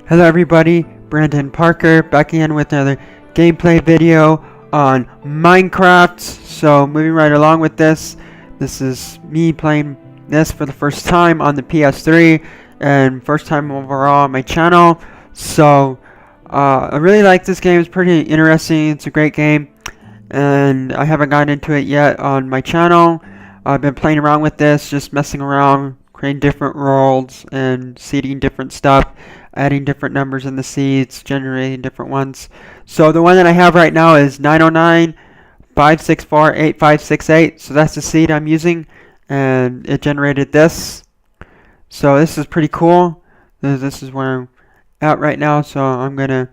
Hello everybody, Brandon Parker back again with another gameplay video on Minecraft. So moving right along with this is me playing this for the first time on the PS3 and first time overall on my channel. So I really like this game. It's pretty interesting. It's a great game and I haven't gotten into it yet on my channel. I've been playing around with this, just messing around, creating different worlds and seeding different stuff, adding different numbers in the seeds, generating different ones. So the one that I have right now is 909-564-8568. So that's the seed I'm using, and it generated this. So this is pretty cool. This is where I'm at right now. So I'm gonna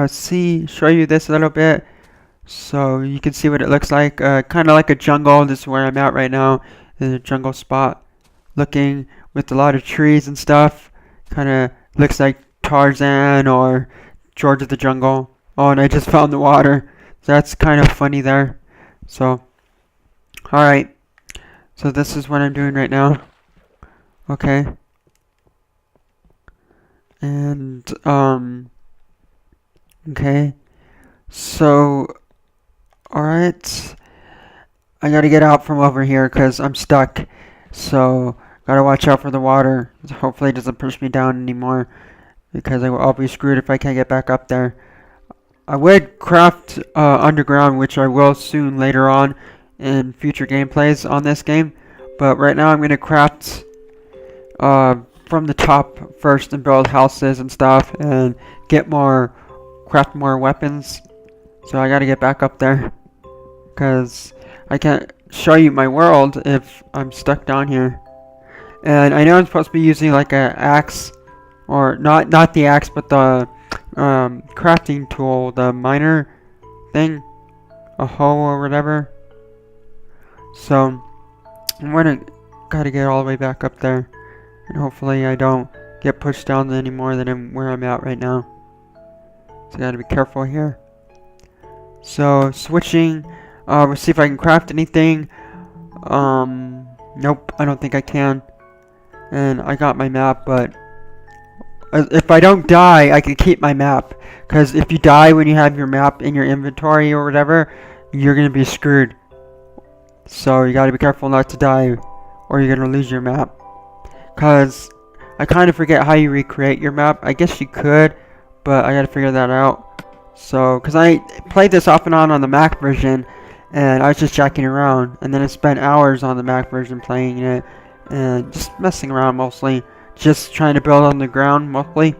show you this a little bit, so you can see what it looks like. Kind of like a jungle. This is where I'm at right now, in a jungle spot, looking with a lot of trees and stuff. Kind of looks like Tarzan or George of the Jungle. Oh, and I just found the water. So that's kind of funny there. So, alright. So this is what I'm doing right now. Okay. And, okay. So, alright. I gotta get out from over here because I'm stuck. So, gotta watch out for the water. Hopefully it doesn't push me down anymore, because I'll be screwed if I can't get back up there. I would craft underground, which I will soon later on in future gameplays on this game. But right now I'm gonna craft from the top first and build houses and stuff and craft more weapons. So I gotta get back up there, because I can't show you my world if I'm stuck down here. And I know I'm supposed to be using like an axe, or not the axe, but the crafting tool, the miner thing, a hoe or whatever. So I'm gotta get all the way back up there, and hopefully I don't get pushed down any more than where I'm at right now. So I gotta be careful here. So switching, we'll see if I can craft anything. Nope, I don't think I can. And I got my map, but if I don't die, I can keep my map. Because if you die when you have your map in your inventory or whatever, you're going to be screwed. So you got to be careful not to die, or you're going to lose your map. Because I kind of forget how you recreate your map. I guess you could, but I got to figure that out. So, because I played this off and on the Mac version, and I was just jacking around. And then I spent hours on the Mac version playing it, and just messing around mostly, just trying to build on the ground mostly.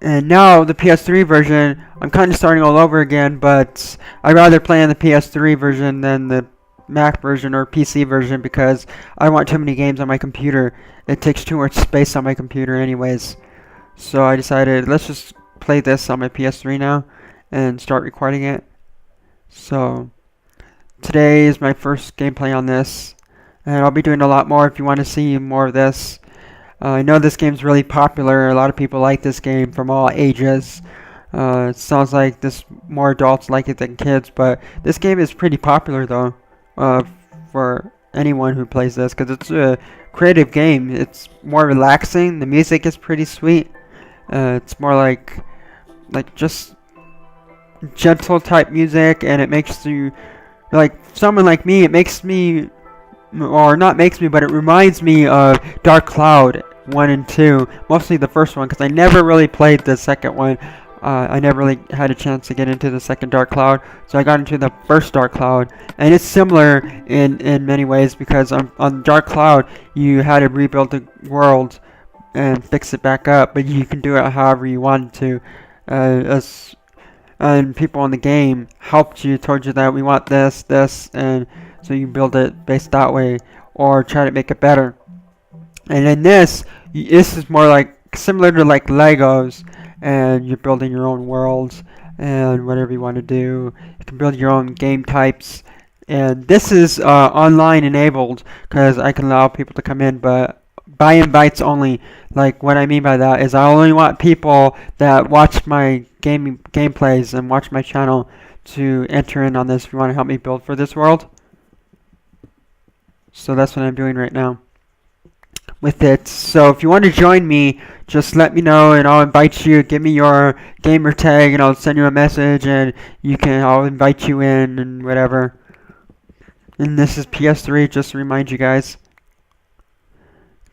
And now the PS3 version, I'm kind of starting all over again, but I'd rather play on the PS3 version than the Mac version or PC version, because I want too many games on my computer. It takes too much space on my computer anyways. So I decided, let's just play this on my PS3 now and start recording it. So today is my first gameplay on this, and I'll be doing a lot more if you want to see more of this. I know this game's really popular. A lot of people like this game from all ages. It sounds like more adults like it than kids, but this game is pretty popular though, for anyone who plays this, because it's a creative game. It's more relaxing. The music is pretty sweet. It's more like just gentle type music, and it makes you, like someone like me, but it reminds me of Dark Cloud 1 and 2, mostly the first one, because I never really played the second one. I never really had a chance to get into the second Dark Cloud, so I got into the first Dark Cloud, and it's similar in many ways, because on Dark Cloud you had to rebuild the world and fix it back up, but you can do it however you wanted to. And people in the game helped you, told you that we want this, and so you build it based that way, or try to make it better. And in this is more like similar to like Legos, and you're building your own worlds and whatever you want to do. You can build your own game types, and this is online enabled, because I can allow people to come in, but by invites only. Like, what I mean by that is I only want people that watch my gameplays and watch my channel to enter in on this if you want to help me build for this world. So that's what I'm doing right now. with it. So if you want to join me, just let me know and I'll invite you. Give me your gamer tag and I'll send you a message and I'll invite you in and whatever. And this is PS3, just to remind you guys.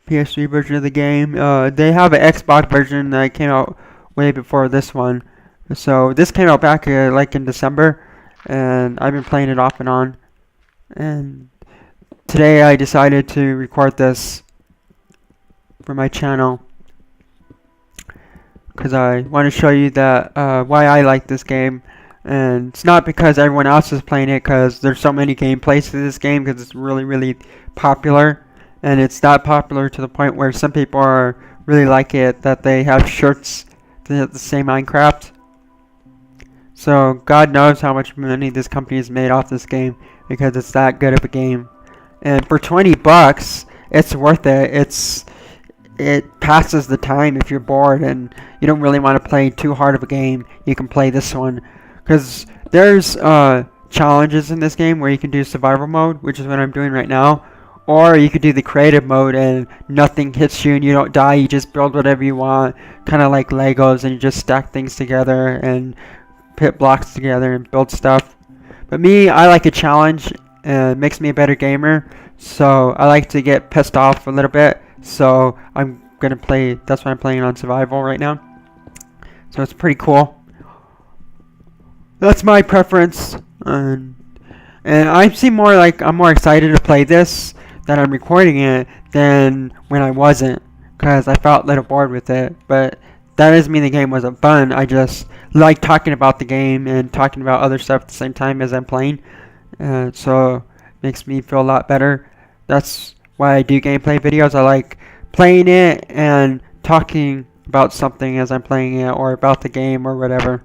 PS3 version of the game. They have an Xbox version that came out way before this one. So this came out back like in December, and I've been playing it off and on. And today I decided to record this for my channel because I want to show you that why I like this game. And it's not because everyone else is playing it, because there's so many gameplays to this game, because it's really, really popular. And it's that popular to the point where some people are really like it, that they have shirts that say Minecraft. So God knows how much money this company has made off this game, because it's that good of a game. And for 20 bucks, it's worth it. It passes the time if you're bored and you don't really want to play too hard of a game. You can play this one, because there's challenges in this game where you can do survival mode, which is what I'm doing right now. Or you could do the creative mode and nothing hits you and you don't die. You just build whatever you want, kind of like Legos, and you just stack things together and put blocks together and build stuff. But me, I like a challenge, and it makes me a better gamer. So I like to get pissed off a little bit. So I'm gonna play. That's why I'm playing on survival right now. So it's pretty cool. That's my preference, and I seem more like I'm more excited to play this that I'm recording it than when I wasn't, because I felt a little bored with it. But that doesn't mean the game wasn't fun. I just like talking about the game and talking about other stuff at the same time as I'm playing. So it makes me feel a lot better. That's why I do gameplay videos. I like playing it and talking about something as I'm playing it, or about the game or whatever.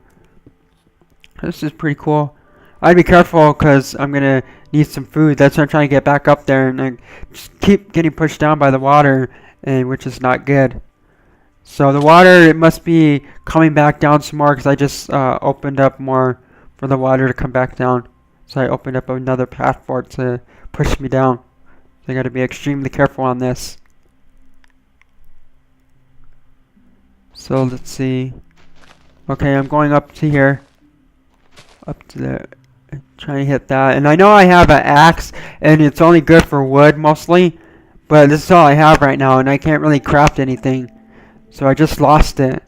This is pretty cool. I'd be careful because I'm gonna need some food. That's why I'm trying to get back up there, and I just keep getting pushed down by the water, and which is not good. So the water, it must be coming back down some more, because I just opened up more for the water to come back down. So I opened up another path for it to push me down. So I gotta be extremely careful on this. So let's see. Okay, I'm going up to here. Up to there. Trying to hit that. And I know I have an axe, and it's only good for wood mostly. But this is all I have right now, and I can't really craft anything. So I just lost it.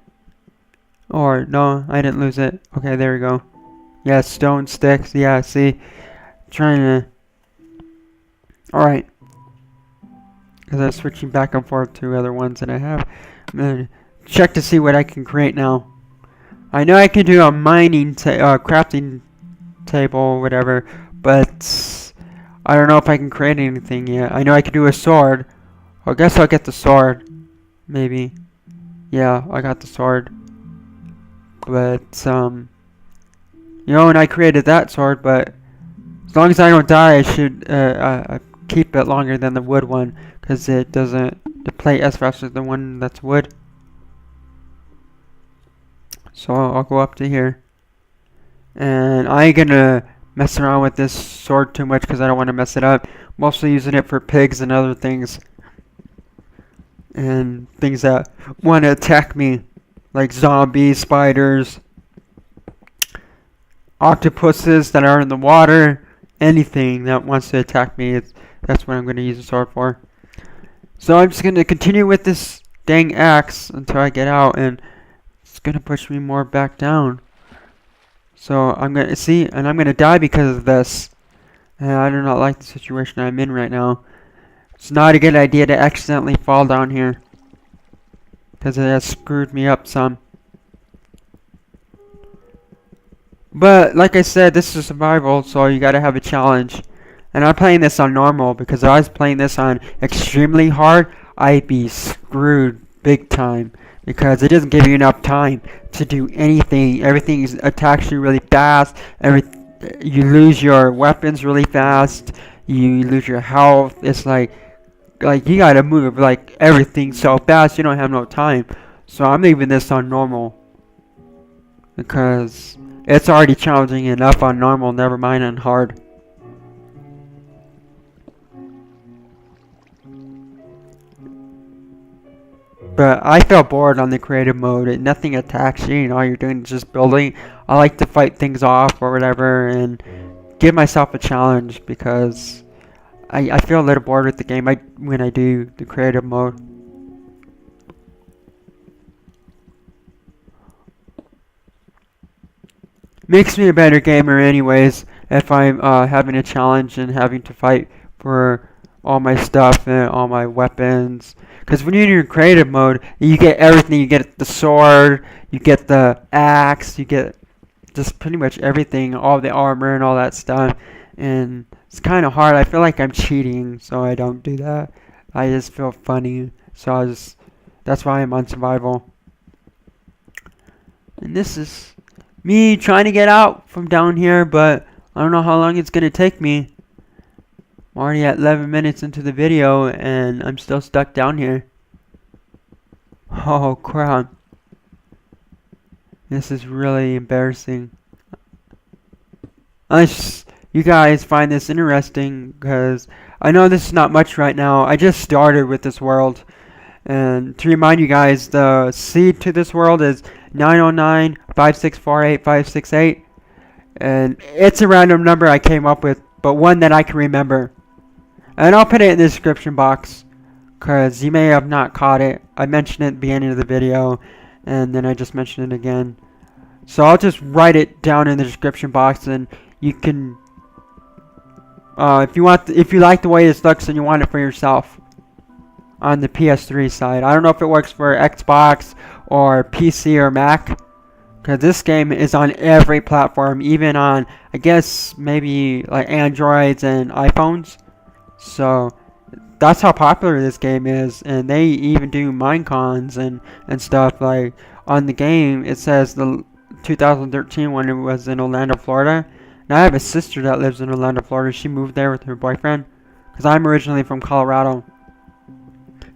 Or, no, I didn't lose it. Okay, there we go. Yeah, stone sticks. Yeah, see. Trying to... Alright. Because I'm switching back and forth to other ones that I have. I'm going to check to see what I can create now. I know I can do a crafting table or whatever, but I don't know if I can create anything yet. I know I can do a sword. I guess I'll get the sword. Maybe. Yeah, I got the sword. But, you know, and I created that sword, but as long as I don't die, I should keep it longer than the wood one, because it doesn't deplete as fast as the one that's wood. So I'll go up to here. And I ain't gonna mess around with this sword too much, because I don't want to mess it up. Mostly using it for pigs and other things. And things that want to attack me. Like zombies, spiders, octopuses that are in the water. Anything that wants to attack me, that's what I'm going to use the sword for. So I'm just going to continue with this dang axe until I get out, and it's going to push me more back down. So I'm going to see, and I'm going to die because of this. And I do not like the situation I'm in right now. It's not a good idea to accidentally fall down here, because it has screwed me up some. But like I said, this is survival, so you gotta have a challenge. And I'm playing this on normal, because if I was playing this on extremely hard, I'd be screwed big time, because it doesn't give you enough time to do anything. Everything attacks you really fast. You lose your weapons really fast. You lose your health. It's like you gotta move like everything so fast, you don't have no time. So I'm leaving this on normal, because it's already challenging enough on normal, never mind on hard. But I felt bored on the creative mode. Nothing attacks you, all you're doing is just building. I like to fight things off or whatever and give myself a challenge because I feel a little bored with the game when I do the creative mode. Makes me a better gamer anyways if I'm having a challenge and having to fight for all my stuff and all my weapons. Because when you're in your creative mode, you get everything. You get the sword, you get the axe, you get just pretty much everything, all the armor and all that stuff. And it's kind of hard. I feel like I'm cheating, so I don't do that. I just feel funny, so that's why I'm on survival. And this is me trying to get out from down here, but I don't know how long it's gonna take me. I'm already at 11 minutes into the video and I'm still stuck down here. Oh crap. This is really embarrassing. Unless you guys find this interesting, because I know this is not much right now. I just started with this world. And to remind you guys, the seed to this world is 909-5648-568. And it's a random number I came up with, but one that I can remember. And I'll put it in the description box, because you may have not caught it. I mentioned it at the beginning of the video, and then I just mentioned it again. So I'll just write it down in the description box, and you can, if you like the way this looks and you want it for yourself, on the PS3 side. I don't know if it works for Xbox or PC or Mac, because this game is on every platform, even on, I guess, maybe like Androids and iPhones. So that's how popular this game is, and they even do Minecons and stuff. Like on the game, it says the 2013 when it was in Orlando, Florida. And I have a sister that lives in Orlando, Florida. She moved there with her boyfriend, because I'm originally from Colorado.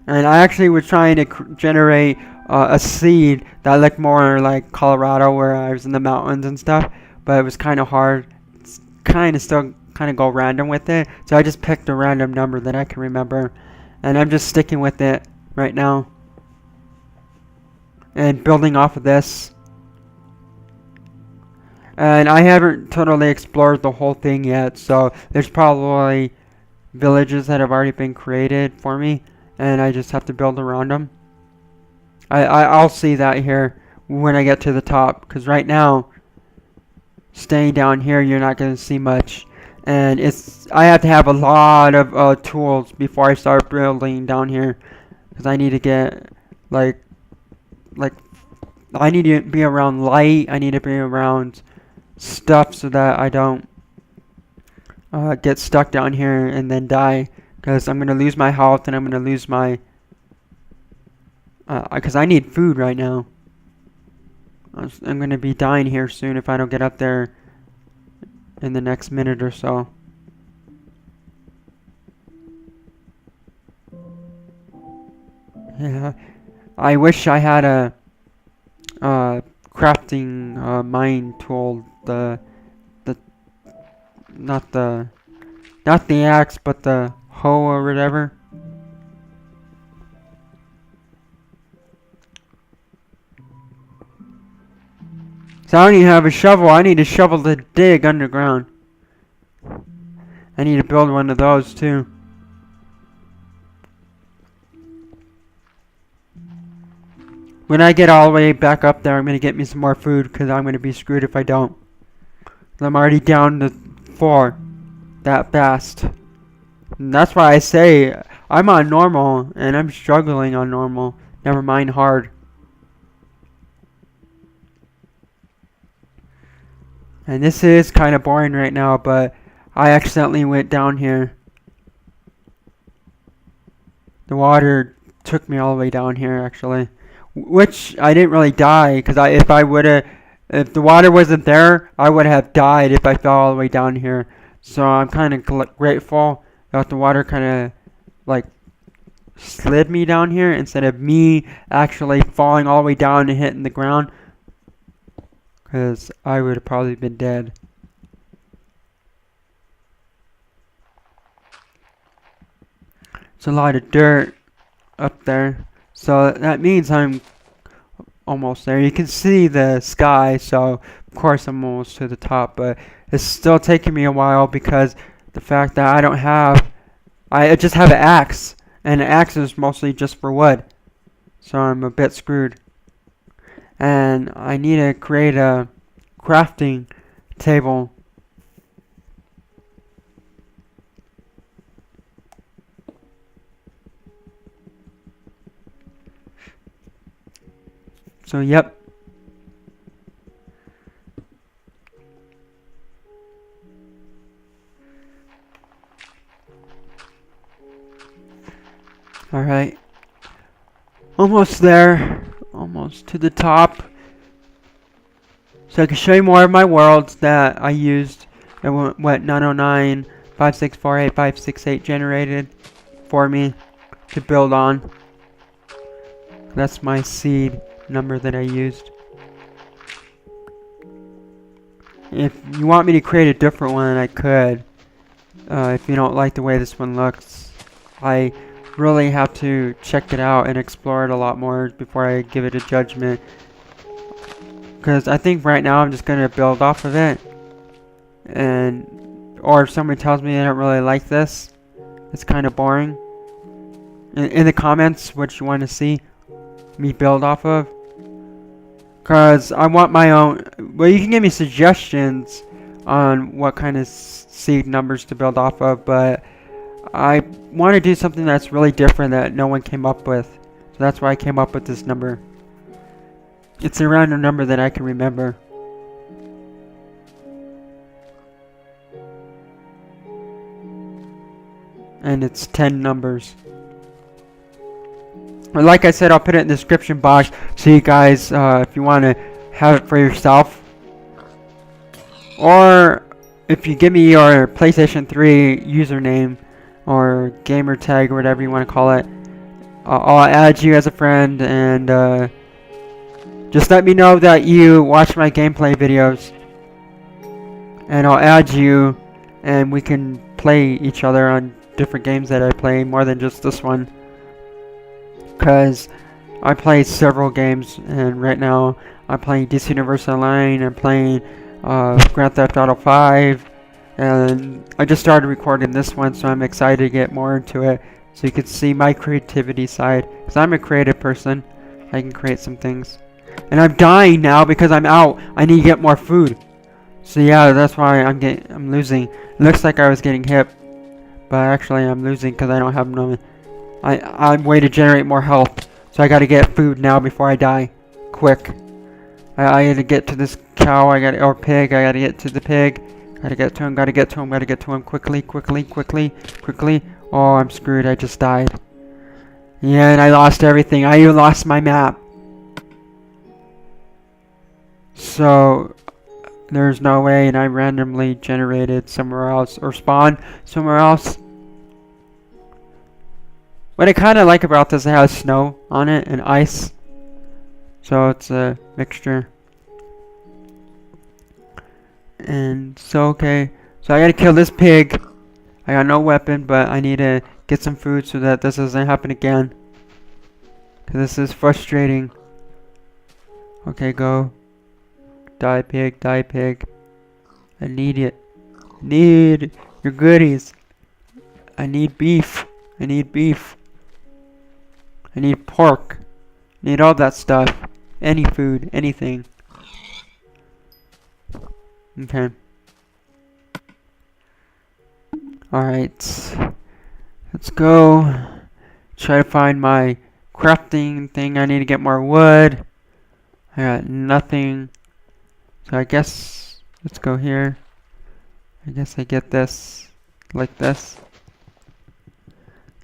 And I actually was trying to generate a seed that looked more like Colorado, where I was in the mountains and stuff. But it was kind of hard. It's still kind of go random with it. So I just picked a random number that I can remember. And I'm just sticking with it right now. And building off of this. And I haven't totally explored the whole thing yet. So there's probably villages that have already been created for me. And I just have to build around them. I'll see that here when I get to the top, because right now, staying down here, you're not going to see much. And I have to have a lot of tools before I start building down here, because I need to get like I need to be around light. I need to be around stuff so that I don't get stuck down here and then die. Because I'm going to lose my health and I'm going to lose my... Because I need food right now. I'm going to be dying here soon if I don't get up there in the next minute or so. Yeah. I wish I had a crafting mine tool. Not the axe, but the hoe or whatever. So I don't even have a shovel. I need a shovel to dig underground. I need to build one of those too. When I get all the way back up there, I'm going to get me some more food, because I'm going to be screwed if I don't. I'm already down to 4 that fast. And that's why I say I'm on normal, and I'm struggling on normal. Never mind hard. And this is kind of boring right now, but I accidentally went down here. The water took me all the way down here, actually. Which I didn't really die, because if the water wasn't there, I would have died if I fell all the way down here. So I'm kind of grateful that the water kind of like slid me down here instead of me actually falling all the way down and hitting the ground, because I would have probably been dead. It's a lot of dirt up there, So that means I'm almost there. You can see the sky, so of course I'm almost to the top, but it's still taking me a while because the fact that I just have an axe, and an axe is mostly just for wood, so I'm a bit screwed. And I need to create a crafting table. So yep. Alright. Almost there. Almost to the top. So I can show you more of my worlds that I used and what 909 5648 568 generated for me to build on. That's my seed number that I used. If you want me to create a different one, I could. If you don't like the way this one looks, I really have to check it out and explore it a lot more before I give it a judgment. Because I think right now I'm just going to build off of it. Or if somebody tells me I don't really like this, it's kind of boring. In the comments, what you want to see me build off of. Because I want my own. Well, you can give me suggestions on what kind of seed numbers to build off of, but I want to do something that's really different that no one came up with. So that's why I came up with this number. It's a random number that I can remember. And it's 10 numbers. But like I said, I'll put it in the description box so you guys, if you want to have it for yourself. Or if you give me your PlayStation 3 username or gamer tag or whatever you want to call it, I'll add you as a friend, and just let me know that you watch my gameplay videos, and I'll add you, and we can play each other on different games that I play, more than just this one. Because I play several games, and right now I'm playing DC Universe Online, I'm playing Grand Theft Auto 5, and I just started recording this one, so I'm excited to get more into it, so you can see my creativity side, because I'm a creative person. I can create some things. And I'm dying now because I'm out. I need to get more food. So yeah, that's why I'm losing. It looks like I was getting hit, but actually I'm losing because I don't have no. I'm way to generate more health, so I gotta get food now before I die. Quick. I gotta get to this cow, or pig, I gotta get to the pig. Gotta get to him, quickly. Oh, I'm screwed, I just died. Yeah, and I lost everything. I even lost my map. So, there's no way, and I randomly generated somewhere else, or spawned somewhere else. What I kind of like about this, it has snow on it and ice, so it's a mixture. And so okay, so I gotta kill this pig. I got no weapon, but I need to get some food so that this doesn't happen again, cause this is frustrating. Okay, go. Die pig, die pig. I need it. Need your goodies. I need beef. I need beef. I need pork. I need all that stuff. Any food, anything. Okay. Alright. Let's go. Try to find my crafting thing. I need to get more wood. I got nothing. So I guess let's go here. I guess I get this like this.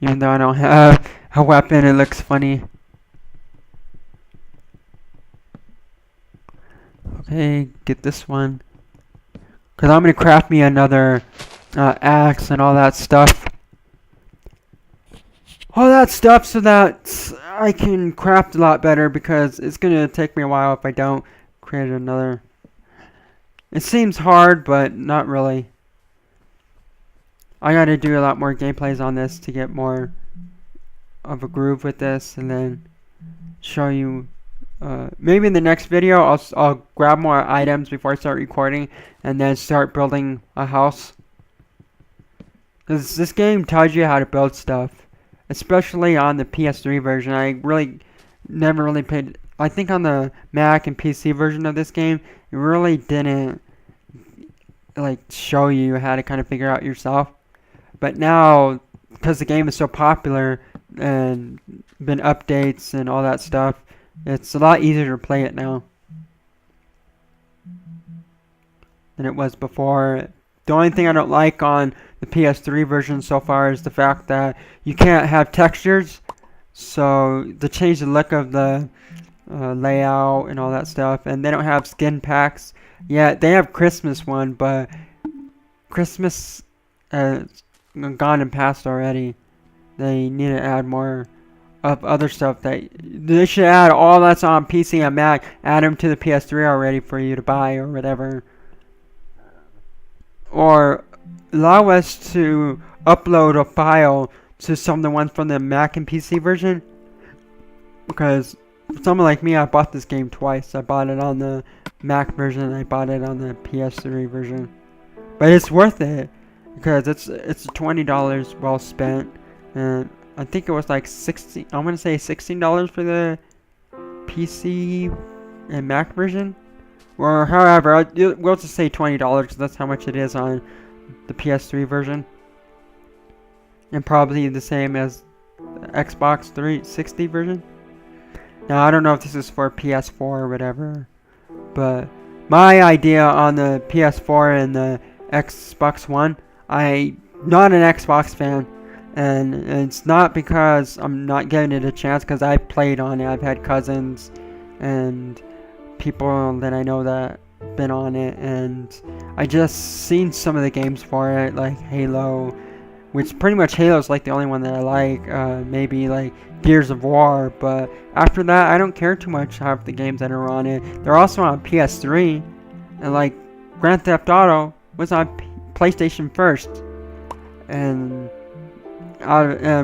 Even though I don't have a weapon, it looks funny. Okay, get this one. Because I'm going to craft me another axe and all that stuff. All that stuff so that I can craft a lot better, because it's going to take me a while if I don't create another. It seems hard, but not really. I got to do a lot more gameplays on this to get more of a groove with this, and then show you. Maybe in the next video, I'll grab more items before I start recording, and then start building a house. Cause this game tells you how to build stuff, especially on the PS3 version. I really never really played. I think on the Mac and PC version of this game, it really didn't like show you how to kind of figure out yourself. But now, because the game is so popular and been updates and all that stuff, it's a lot easier to play it now than it was before. The only thing I don't like on the PS3 version so far is the fact that you can't have textures. So to change the look of the layout and all that stuff, and they don't have skin packs. Yeah, they have Christmas one, but Christmas gone and passed already. They need to add more of other stuff. They should add all that's on PC and Mac. Add them to the PS3 already for you to buy or whatever. Or allow us to upload a file to some of the ones from the Mac and PC version. Because for someone like me, I bought this game twice. I bought it on the Mac version and I bought it on the PS3 version. But it's worth it because it's $20 well spent, and I think it was like I'm gonna say $16 for the PC and Mac version, or however we'll just say $20 because that's how much it is on the PS3 version, and probably the same as the Xbox 360 version. Now I don't know if this is for PS4 or whatever, but my idea on the PS4 and the Xbox One, I'm not an Xbox fan, and it's not because I'm not giving it a chance, because I've played on it. I've had cousins and people that I know that been on it, and I just seen some of the games for it, like Halo, which pretty much Halo's like the only one that I like, maybe like Gears of War, but after that I don't care too much half the games that are on it. They're also on PS3, and like Grand Theft Auto was on PlayStation first, and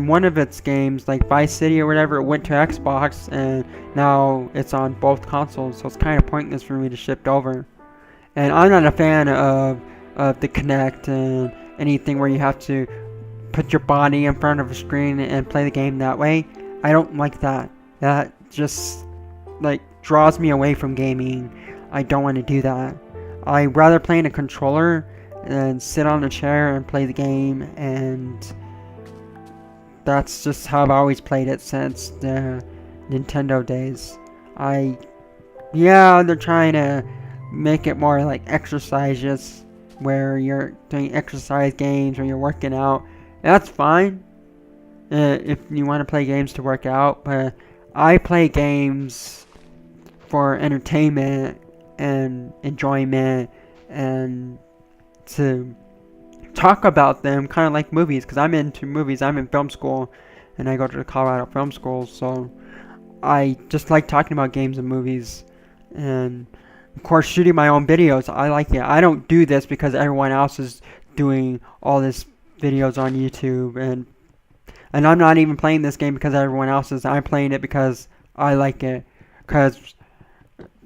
one of its games, like Vice City or whatever, it went to Xbox, and now it's on both consoles, so it's kind of pointless for me to shift over. And I'm not a fan of the Kinect and anything where you have to put your body in front of a screen and play the game that way. I don't like that. That just like draws me away from gaming. I don't want to do that. I rather play in a controller and sit on a chair and play the game, and that's just how I've always played it since the Nintendo days. They're trying to make it more like exercises, where you're doing exercise games or you're working out. That's fine if you want to play games to work out, but I play games for entertainment and enjoyment, and to talk about them, kind of like movies, because I'm into movies. I'm in film school, and I go to the Colorado Film School, so I just like talking about games and movies, and of course shooting my own videos. I like it. I don't do this because everyone else is doing all this videos on YouTube, and I'm not even playing this game because everyone else is. I'm playing it because I like it, because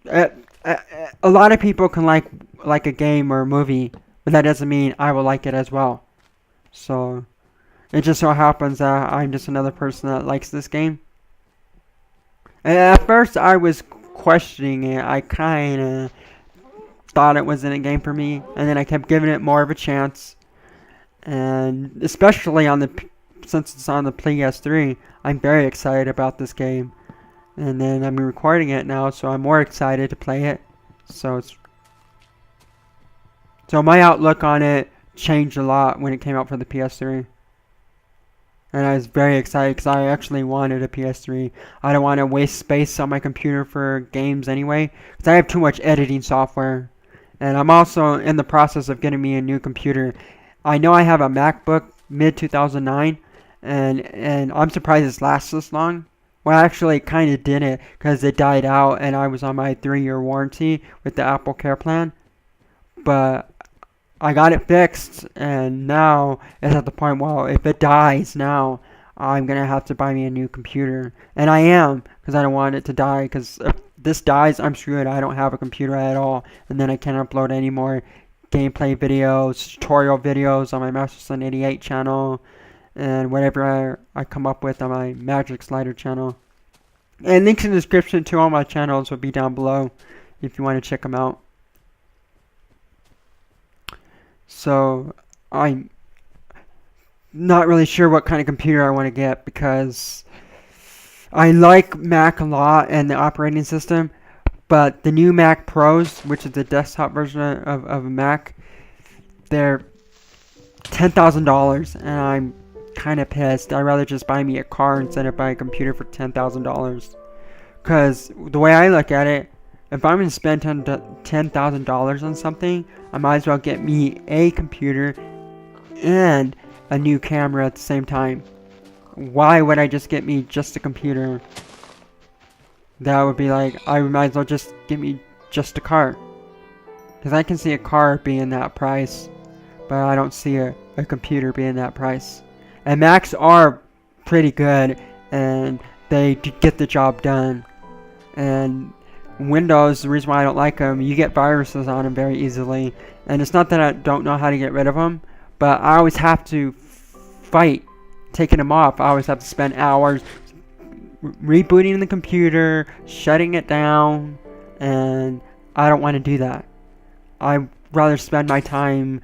a lot of people can like a game or a movie, but that doesn't mean I will like it as well. So it just so happens that I'm just another person that likes this game. And at first I was questioning it. I kind of thought it wasn't a game for me, and then I kept giving it more of a chance. And especially since it's on the PS3, I'm very excited about this game. And then I'm recording it now, so I'm more excited to play it. So my outlook on it changed a lot when it came out for the PS3. And I was very excited because I actually wanted a PS3. I don't want to waste space on my computer for games anyway, because I have too much editing software. And I'm also in the process of getting me a new computer. I know I have a MacBook mid-2009, and I'm surprised it's lasted this long. Well, actually, it kind of didn't, because it died out, and I was on my 3-year warranty with the Apple Care plan. But I got it fixed, and now it's at the point, well, if it dies now, I'm gonna have to buy me a new computer. And I am, because I don't want it to die, because if this dies, I'm screwed. I don't have a computer at all, and then I can't upload any more gameplay videos, tutorial videos on my Master Son 88 channel, and whatever I come up with on my Magic Slider channel. And links in the description to all my channels will be down below if you want to check them out. So, I'm not really sure what kind of computer I want to get, because I like Mac a lot and the operating system, but the new Mac Pros, which is the desktop version of a Mac, they're $10,000, and I'm kind of pissed. I'd rather just buy me a car instead of buy a computer for $10,000. Because the way I look at it, if I'm going to spend $10,000 on something, I might as well get me a computer and a new camera at the same time. Why would I just get me just a computer? That would be like, I might as well just get me just a car. Because I can see a car being that price, but I don't see a computer being that price. And Macs are pretty good, and they get the job done. And Windows, the reason why I don't like them, you get viruses on them very easily. And it's not that I don't know how to get rid of them, but I always have to fight taking them off. I always have to spend hours rebooting the computer, shutting it down, and I don't want to do that. I'd rather spend my time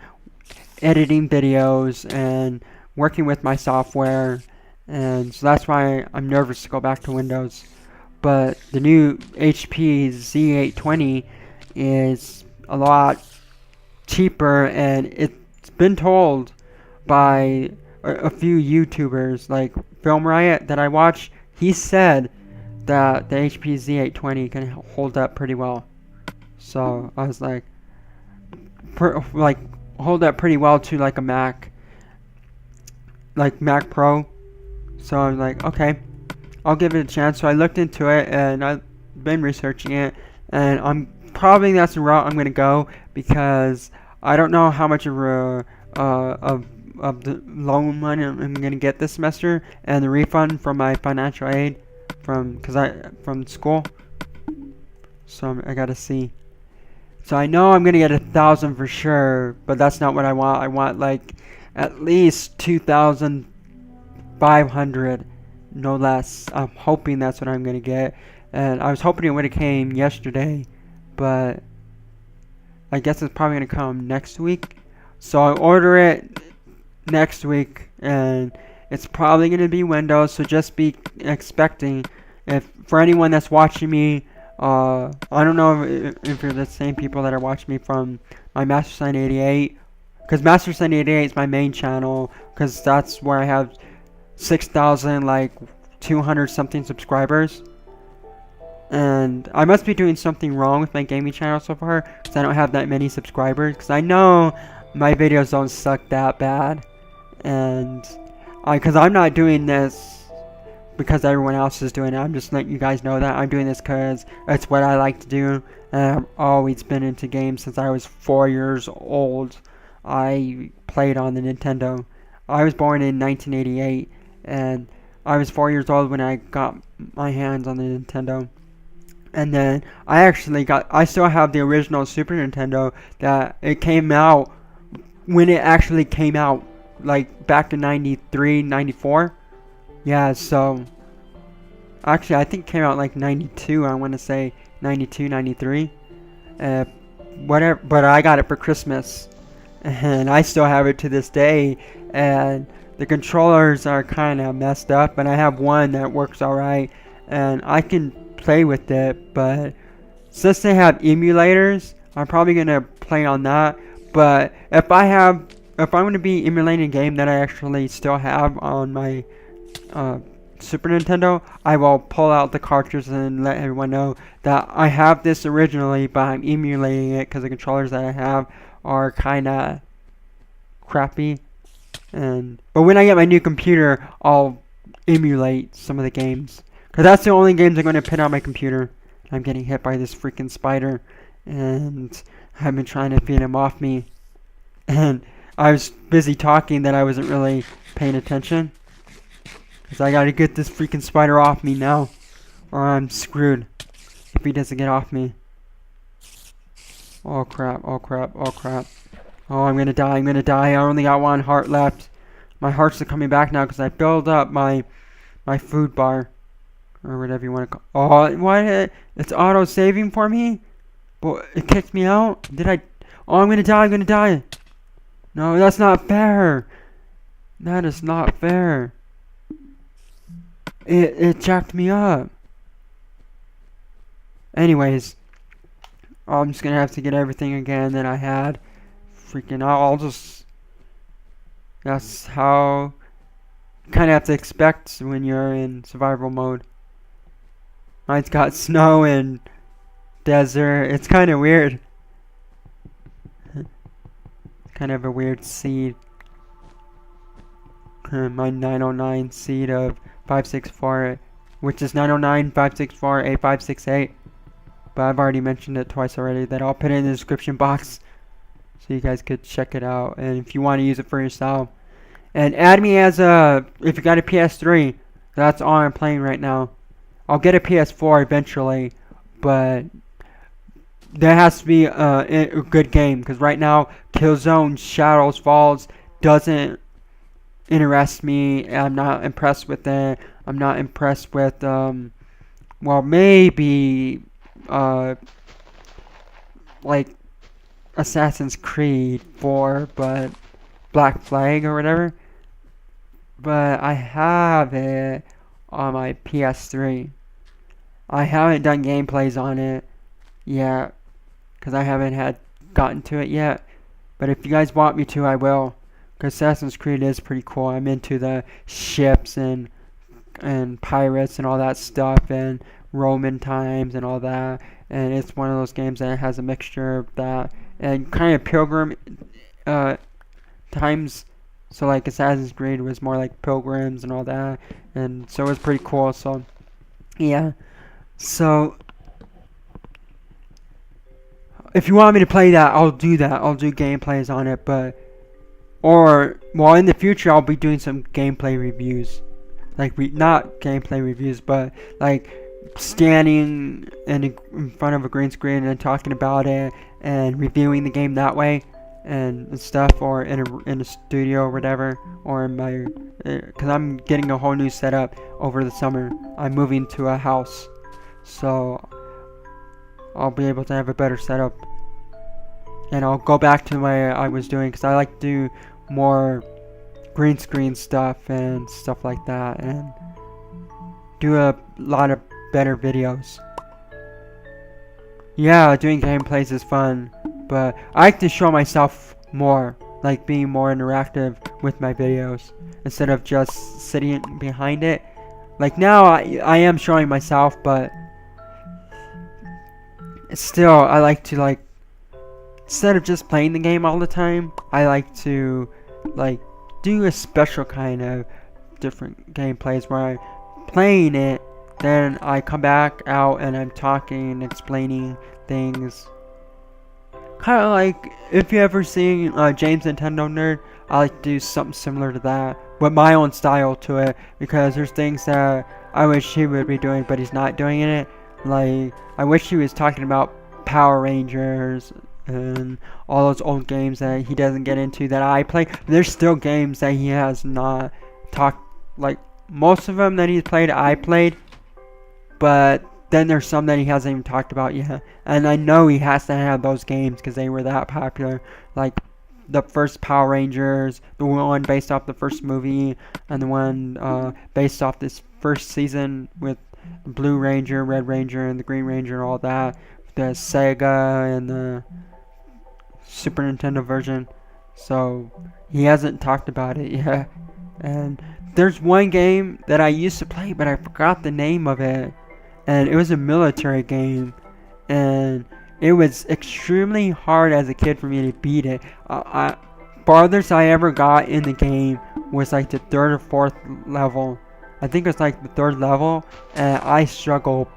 editing videos and working with my software, and so that's why I'm nervous to go back to Windows. But the new HP Z820 is a lot cheaper, and it's been told by a few YouTubers like Film Riot that I watch. He said that the HP Z820 can hold up pretty well. So I was like, hold up pretty well to like a Mac, like Mac Pro. So I was like, okay, I'll give it a chance. So I looked into it, and I've been researching it, and I'm probably that's the route I'm gonna go, because I don't know how much of the loan money I'm gonna get this semester, and the refund from my financial aid from school. So I gotta see. So I know I'm gonna get 1,000 for sure, but that's not what I want. I want like at least 2,500, no less. I'm hoping that's what I'm gonna get, and I was hoping it would have came yesterday, but I guess it's probably gonna come next week. So I'll order it next week, and it's probably gonna be Windows. So just be expecting. If for anyone that's watching me, I don't know if you're the same people that are watching me from my Master Son 88, because Master Son 88 is my main channel, because that's where I have 6,000 like 200 something subscribers. And I must be doing something wrong with my gaming channel so far, because I don't have that many subscribers. Because I know my videos don't suck that bad, and because I'm not doing this because everyone else is doing it. I'm just letting you guys know that I'm doing this because it's what I like to do, and I've always been into games since I was 4 years old. I played on the Nintendo. I was born in 1988, and I was 4 years old when I got my hands on the Nintendo. And then I still have the original Super Nintendo that it came out when it actually came out, like back in 93, 94. Yeah, so actually I think it came out like 92, I want to say 92, 93. Whatever, but I got it for Christmas, and I still have it to this day, and the controllers are kind of messed up, and I have one that works alright, and I can play with it, but since they have emulators, I'm probably going to play on that. But if I'm going to be emulating a game that I actually still have on my Super Nintendo, I will pull out the cartridge and let everyone know that I have this originally, but I'm emulating it because the controllers that I have are kind of crappy. But when I get my new computer, I'll emulate some of the games, because that's the only games I'm going to put on my computer. I'm getting hit by this freaking spider, and I've been trying to feed him off me, and I was busy talking that I wasn't really paying attention. Because I gotta get this freaking spider off me now. Or I'm screwed. If he doesn't get off me. Oh crap, oh crap, oh crap. Oh, I'm gonna die, I'm gonna die. I only got 1 heart left. My hearts are coming back now because I filled up my food bar. Or whatever you want to call. Oh, what? It's auto-saving for me? But it kicked me out? Did I? Oh, I'm gonna die, I'm gonna die. No, that's not fair. That is not fair. It jacked me up. Anyways, I'm just gonna have to get everything again that I had. Freaking out. I'll just. That's how. Kind of have to expect when you're in survival mode. Mine's got snow and desert. It's kind of weird. Kind of a weird seed. My 909 seed of 564, which is 909 564 8568. But I've already mentioned it twice already. That I'll put it in the description box so you guys could check it out. And if you want to use it for yourself, and add me as if you got a PS3. That's all I'm playing right now. I'll get a PS4 eventually, but that has to be a good game, because right now Killzone Shadows Falls doesn't interest me. I'm not impressed with it. I'm not impressed with well, maybe like Assassin's Creed 4, but Black Flag or whatever. But I have it on my PS3. I haven't done gameplays on it yet, because I haven't gotten to it yet. But if you guys want me to, I will. Because Assassin's Creed is pretty cool. I'm into the ships and pirates and all that stuff, and Roman times and all that. And it's one of those games that has a mixture of that and kind of pilgrim times. So like Assassin's Creed was more like pilgrims and all that, and so it was pretty cool. So yeah, so if you want me to play that, I'll do that. I'll do gameplays on it, but well, in the future I'll be doing some gameplay reviews, like not gameplay reviews, but like standing in front of a green screen and talking about it and reviewing the game that way. And stuff, or in a studio or whatever, or in my, because I'm getting a whole new setup over the summer. I'm moving to a house, so I'll be able to have a better setup, and I'll go back to what I was doing, because I like to do more green screen stuff and stuff like that, and do a lot of better videos. Yeah, doing gameplays is fun, but I like to show myself more, like being more interactive with my videos instead of just sitting behind it. Like now I am showing myself, but still I like to, like, instead of just playing the game all the time, I like to like do a special kind of different gameplays where I'm playing it, then I come back out and I'm talking, explaining things. Kind of like, if you ever seen James Nintendo Nerd, I like to do something similar to that, with my own style to it, because there's things that I wish he would be doing, but he's not doing it. Like, I wish he was talking about Power Rangers and all those old games that he doesn't get into that I play. There's still games that he has not talked, like, most of them that he's played, I played, but then there's some that he hasn't even talked about yet. And I know he has to have those games because they were that popular. Like the first Power Rangers, the one based off the first movie, and the one based off this first season with Blue Ranger, Red Ranger, and the Green Ranger and all that. The Sega and the Super Nintendo version. So he hasn't talked about it yet. And there's one game that I used to play, but I forgot the name of it. And it was a military game, and it was extremely hard as a kid for me to beat it. Farthest I ever got in the game was like the 3rd or 4th level. I think it was like the 3rd level, and I struggled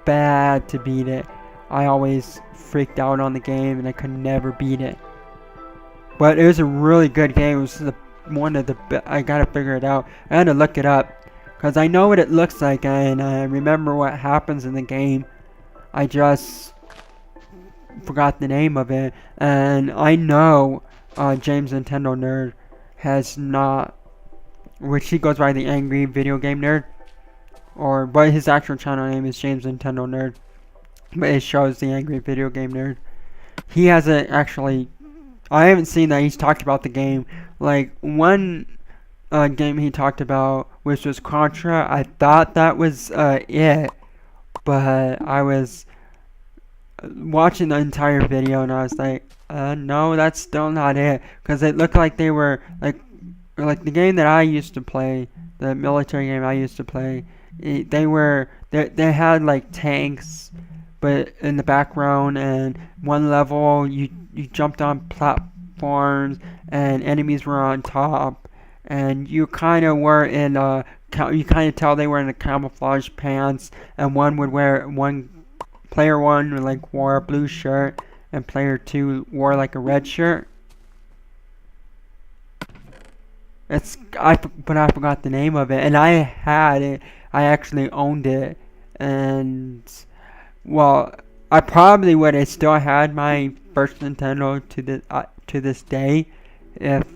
bad to beat it. I always freaked out on the game, and I could never beat it. But it was a really good game. It was one of the I gotta figure it out. I had to look it up. because I know what it looks like and I remember what happens in the game. I just forgot the name of it, and I know James Nintendo Nerd has not, which he goes by the Angry Video Game Nerd, but his actual channel name is James Nintendo Nerd, but it shows the Angry Video Game Nerd. He hasn't actually, I haven't seen that he's talked about the game. Like, one game he talked about, which was Contra, I thought that was it, but I was watching the entire video and I was like, no, that's still not it, because it looked like they were like the game that I used to play, the military game I used to play. They had like tanks, but in the background, and one level you jumped on platforms and enemies were on top, and you kind of were in you kind of tell they were in the camouflage pants, and player one like wore a blue shirt and player two wore like a red shirt. But I forgot the name of it, and I had it. I actually owned it, and well, I probably would have still had my first Nintendo to this day if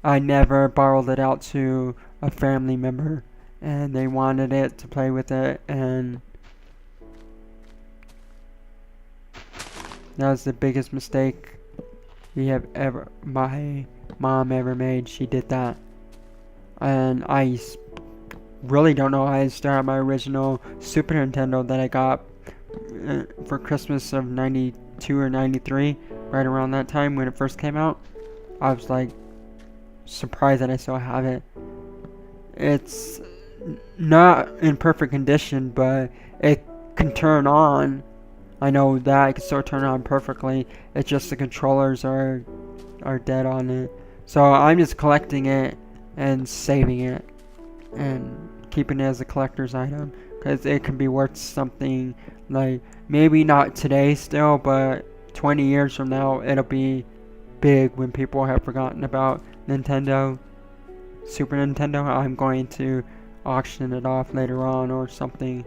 I never borrowed it out to a family member and they wanted it to play with it, and that was the biggest mistake my mom ever made. She did that. And I really don't know how I still have my original Super Nintendo that I got for Christmas of 92 or 93, right around that time when it first came out. I was like surprised that I still have it. It's not in perfect condition, but it can turn on. I know that I can still turn on perfectly. It's just the controllers are dead on it. So I'm just collecting it and saving it and keeping it as a collector's item, because it can be worth something. Like, maybe not today still, but 20 years from now it'll be big when people have forgotten about Nintendo, Super Nintendo. I'm going to auction it off later on or something,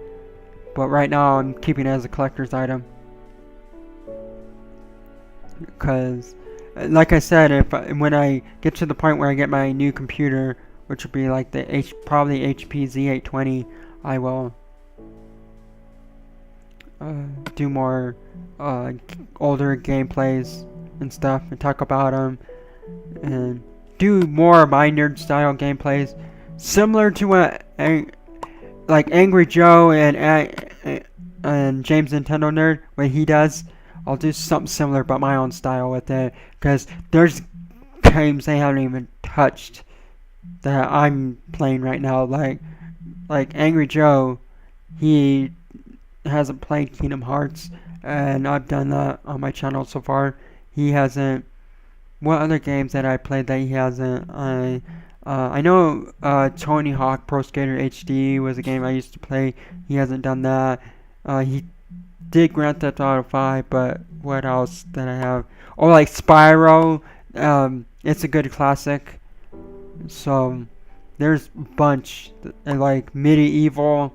but right now I'm keeping it as a collector's item, because like I said, when I get to the point where I get my new computer, which will be like probably HP Z820, I will do more older gameplays and stuff and talk about them and do more of my nerd style gameplays, similar to what like Angry Joe and James Nintendo Nerd, what he does. I'll do something similar but my own style with it, because there's games they haven't even touched that I'm playing right now. Like Angry Joe, he hasn't played Kingdom Hearts, and I've done that on my channel so far. He hasn't. What other games that I played that he hasn't? I know Tony Hawk Pro Skater HD was a game I used to play. He hasn't done that. He did Grand Theft Auto 5, but what else did I have? Oh, like Spyro. It's a good classic. So there's a bunch, like medieval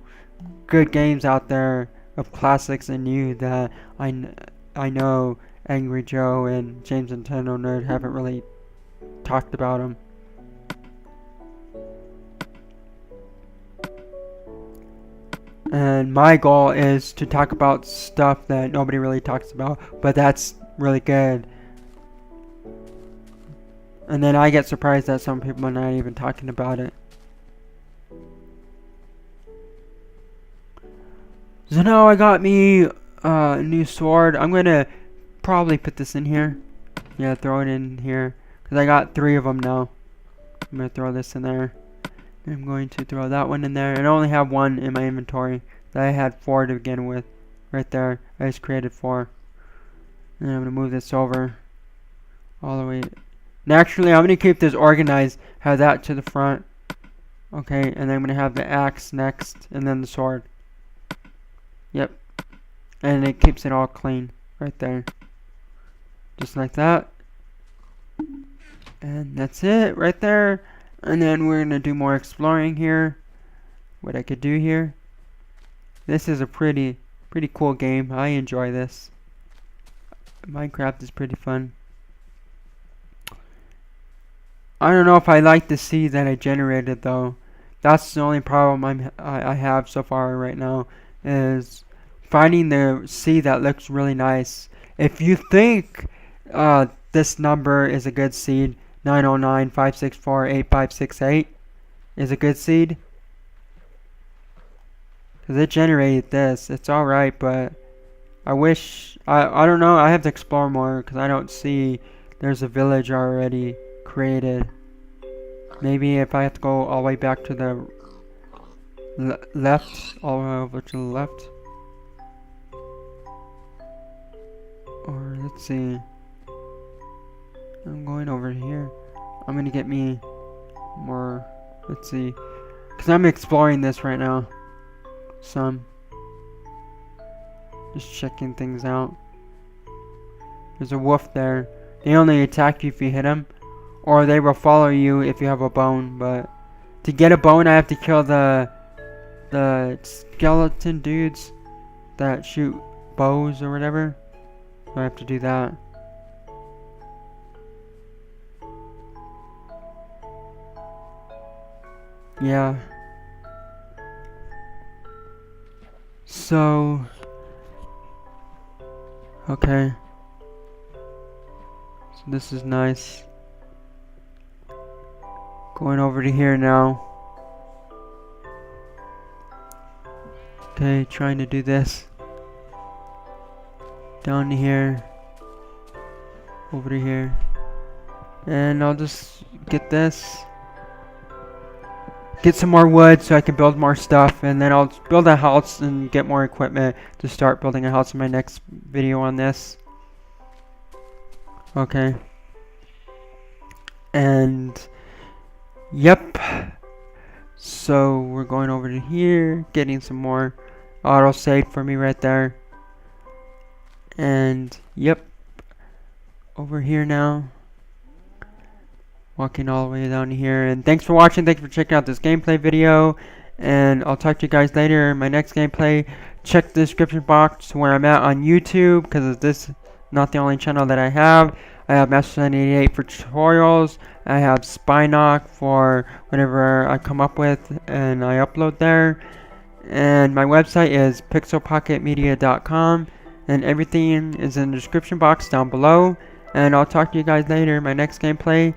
good games out there of classics and new that I know Angry Joe and James Nintendo Nerd haven't really talked about them. And my goal is to talk about stuff that nobody really talks about, but that's really good. And then I get surprised that some people are not even talking about it. So now I got me a new sword. I'm going to probably put this in here. Yeah, throw it in here, because I got 3 of them now. I'm going to throw this in there. I'm going to throw that one in there, and I only have 1 in my inventory. I had 4 to begin with. Right there, I just created 4. And I'm going to move this over all the way. Naturally, I'm going to keep this organized. Have that to the front. Okay, and then I'm going to have the axe next, and then the sword. Yep. And it keeps it all clean right there. Just like that. And that's it right there. And then we're going to do more exploring here. what I could do here. This is a pretty cool game. I enjoy this. Minecraft is pretty fun. I don't know if I like the seed that I generated though. That's the only problem I have so far right now, is finding the seed that looks really nice. If you think this number is a good seed, 909-564-8568 is a good seed, because it generated this. It's alright, but I wish, I don't know, I have to explore more because I don't see there's a village already created. Maybe if I have to go all the way back to the left, all the way over to the left. Or let's see. I'm going over here. I'm gonna get me more, let's see. Because I'm exploring this right now. Just checking things out. There's a wolf there. They only attack you if you hit them, or they will follow you if you have a bone. But to get a bone, I have to kill the skeleton dudes that shoot bows or whatever. So I have to do that. Yeah. So okay. So this is nice. Going over to here now. Okay, trying to do this. Down to here. Over to here. And I'll just get this. Get some more wood so I can build more stuff. And then I'll build a house and get more equipment to start building a house in my next video on this. Okay. And yep. So we're going over to here, getting some more autosave for me right there. And yep, over here now, walking all the way down here. And thanks for watching. Thanks for checking out this gameplay video, and I'll talk to you guys later in my next gameplay. Check the description box where I'm at on YouTube, because this is not the only channel that I have. I have Master88 for tutorials. I have Spinock for whatever I come up with and I upload there. And my website is pixelpocketmedia.com, and everything is in the description box down below. And I'll talk to you guys later in my next gameplay.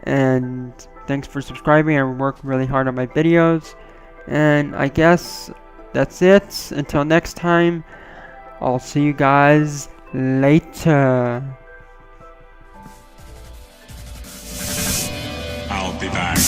And thanks for subscribing. I work really hard on my videos. And I guess that's it. Until next time, I'll see you guys later. I'll be back.